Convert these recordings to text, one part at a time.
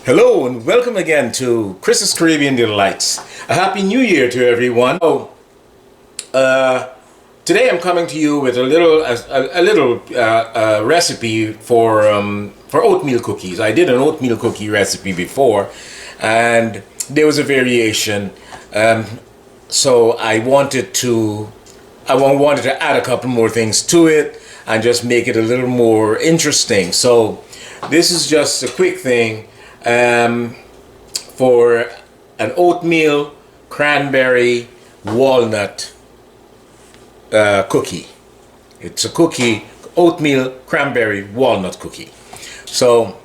Hello and welcome again to Chris's Caribbean Delights. A happy new year to everyone. Today I'm coming to you with a little recipe for oatmeal cookies. I did an oatmeal cookie recipe before, and there was a variation. So I wanted to add a couple more things to it and just make it a little more interesting. So this is just a quick thing for an oatmeal, cranberry, walnut cookie. It's a cookie, oatmeal, cranberry, walnut cookie. So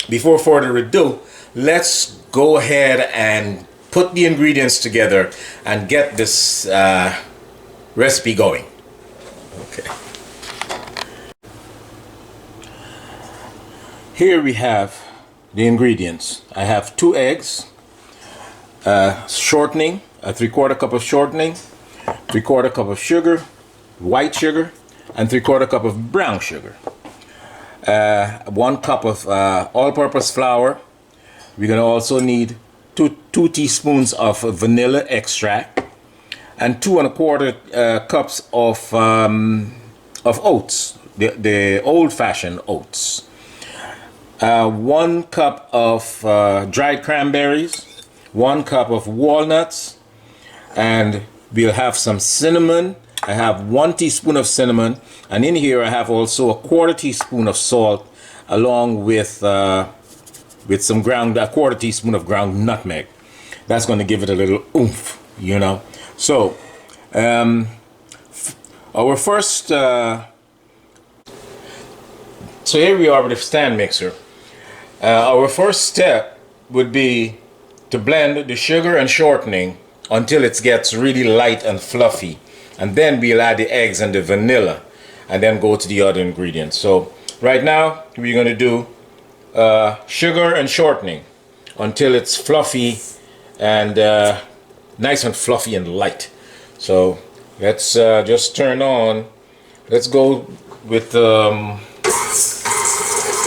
before further ado, let's go ahead and put the ingredients together and get this recipe going. Okay. Here we have the ingredients. I have 2 eggs, shortening, a 3/4 cup of shortening, 3/4 cup of sugar, white sugar, and 3/4 cup of brown sugar. 1 cup of all-purpose flour. We're going to also need 2 teaspoons of vanilla extract and 2 1/4 cups of oats, the old-fashioned oats. 1 cup of dried cranberries, 1 cup of walnuts, and we'll have some cinnamon. I have 1 teaspoon of cinnamon, and in here I have also a 1/4 teaspoon of salt, along with some ground, a 1/4 teaspoon of ground nutmeg. That's going to give it a little oomph, you know. So our first, so here we are with the stand mixer. Our first step would be to blend the sugar and shortening until it gets really light and fluffy, and then we'll add the eggs and the vanilla and then go to the other ingredients. So right now we're going to do sugar and shortening until it's fluffy and nice and fluffy and light. So let's just turn on. Let's go with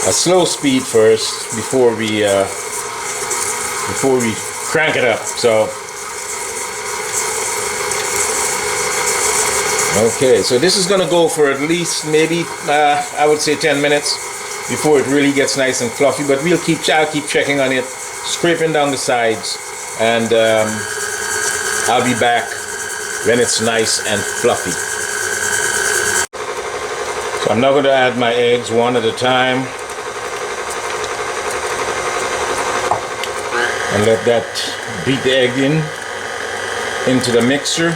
a slow speed first before we crank it up. So okay, so this is gonna go for at least maybe I would say 10 minutes before it really gets nice and fluffy, but I'll keep checking on it, scraping down the sides, and I'll be back when it's nice and fluffy. So I'm now going to add my eggs one at a time and let that beat the egg into the mixture.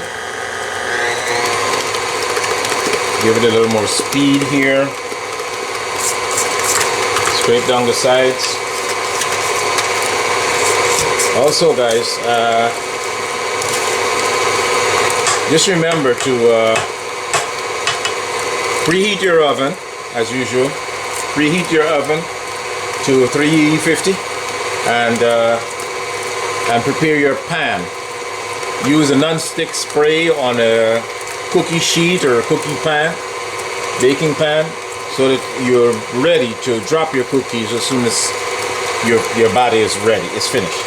Give it a little more speed here. Scrape down the sides. Also, guys, just remember to preheat your oven as usual. Preheat your oven to 350 and prepare your pan. Use a non-stick spray on a cookie sheet or a cookie pan, baking pan, so that you're ready to drop your cookies as soon as your batter is ready, it's finished.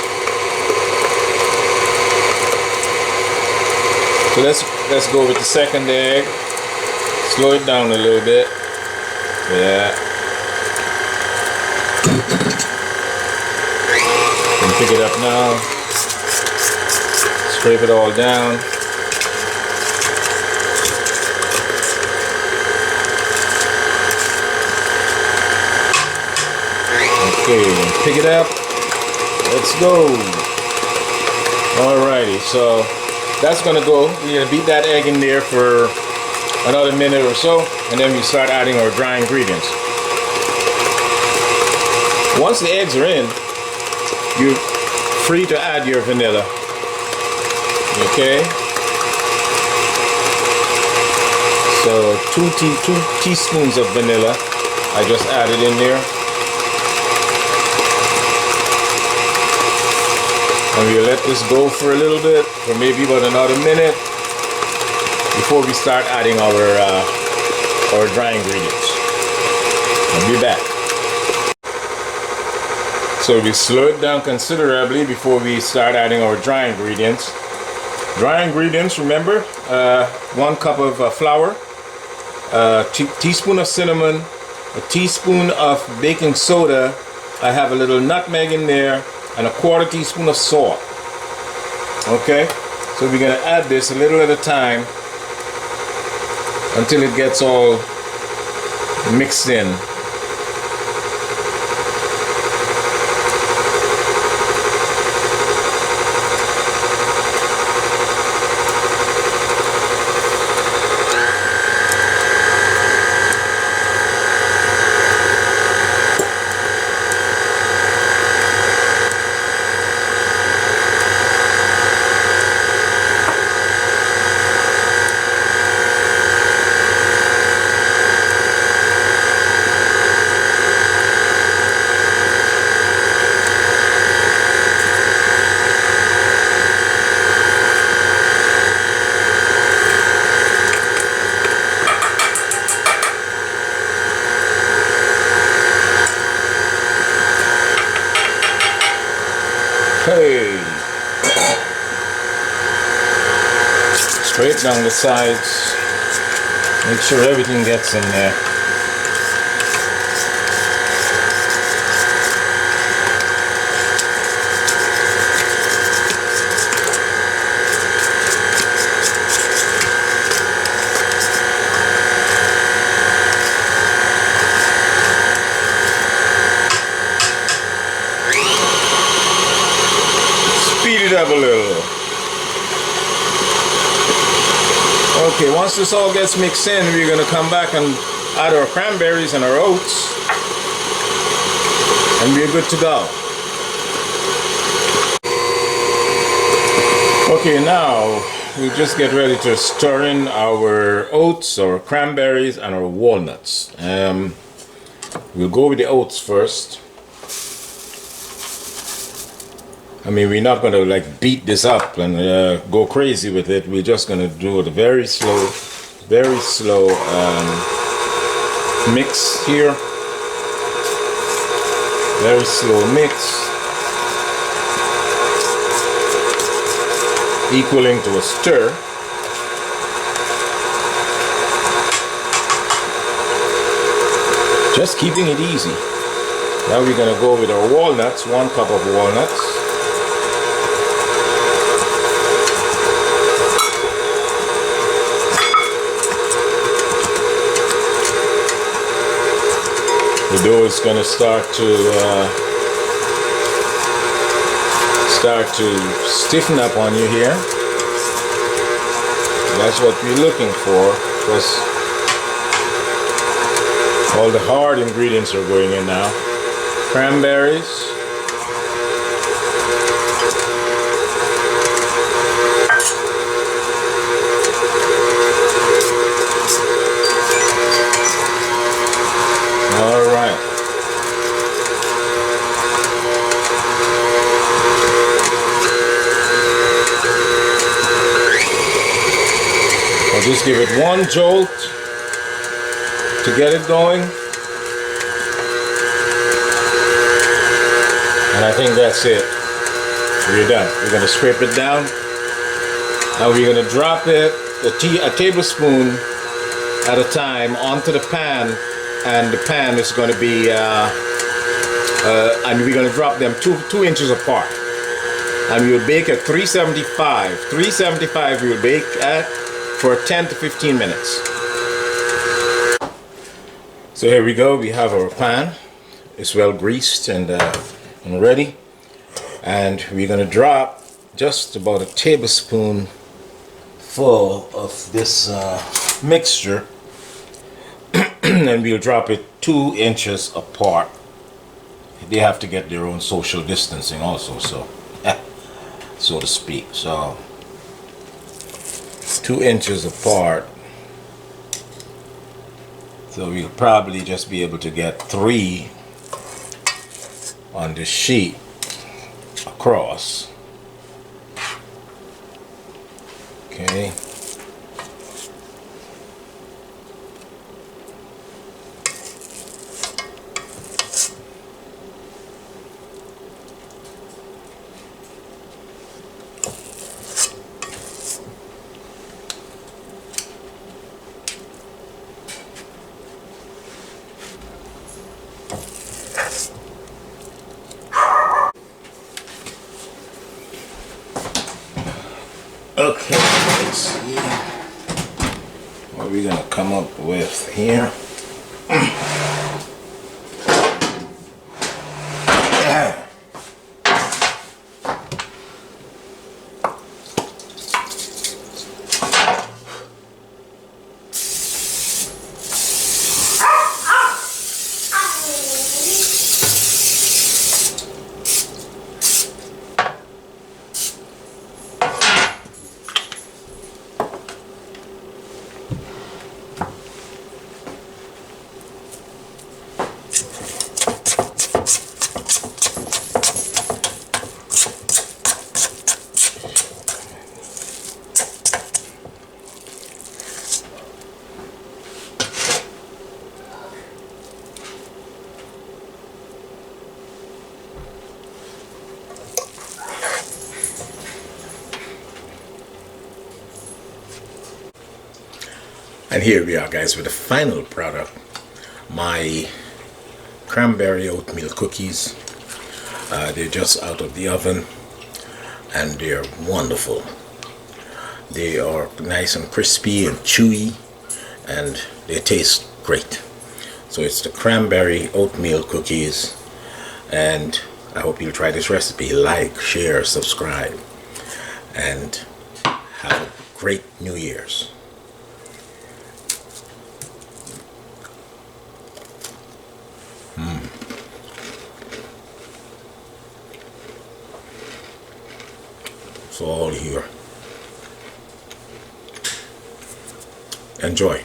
So let's go with the second egg. Slow it down a little bit. Yeah. And pick it up now. Scrape it all down. Okay, pick it up. Let's go. Alrighty, so that's gonna go. We're gonna beat that egg in there for another minute or so, and then we start adding our dry ingredients. Once the eggs are in, you're free to add your vanilla. Okay, so 2 teaspoons of vanilla I just added in there, and we'll let this go for a little bit, for maybe about another minute, before we start adding our dry ingredients. I'll be back. So we slow it down considerably before we start adding our dry ingredients. Dry ingredients, remember, 1 cup of flour, a teaspoon of cinnamon, a teaspoon of baking soda. I have a little nutmeg in there, and a 1/4 teaspoon of salt. Okay, so we're gonna add this a little at a time until it gets all mixed in. Hey, straight down the sides, make sure everything gets in there. Speed it up a little. Okay, once this all gets mixed in, we're going to come back and add our cranberries and our oats, and we're good to go. Okay, now we just get ready to stir in our oats, our cranberries, and our walnuts. We'll go with the oats first. I mean, we're not going to like beat this up and go crazy with it. We're just going to do it very slow mix here. Very slow mix, equaling to a stir. Just keeping it easy. Now we're going to go with our walnuts, 1 cup of walnuts. The dough is going to start to stiffen up on you here. That's what we're looking for, because all the hard ingredients are going in now. Cranberries. I'll just give it 1 jolt to get it going, and I think that's it. We're done. We're going to scrape it down. Now we're going to drop it a tablespoon at a time onto the pan, and the pan is going to be and we're going to drop them 2 inches apart, and we'll bake at 375 we'll bake at for 10 to 15 minutes. So here we go. We have our pan. It's well greased and ready, and we're going to drop just about a tablespoon full of this mixture and we'll drop it 2 inches apart. They have to get their own social distancing also, so so to speak. So 2 inches apart. So we'll probably just be able to get 3 on this sheet across. Okay. Okay, let's see what we're gonna come up with here. And here we are, guys, with the final product, my cranberry oatmeal cookies. They're just out of the oven and they're wonderful. They are nice and crispy and chewy and they taste great. So it's the cranberry oatmeal cookies, and I hope you'll try this recipe. Like, share, subscribe, and have a great New Year's. So all here. Enjoy.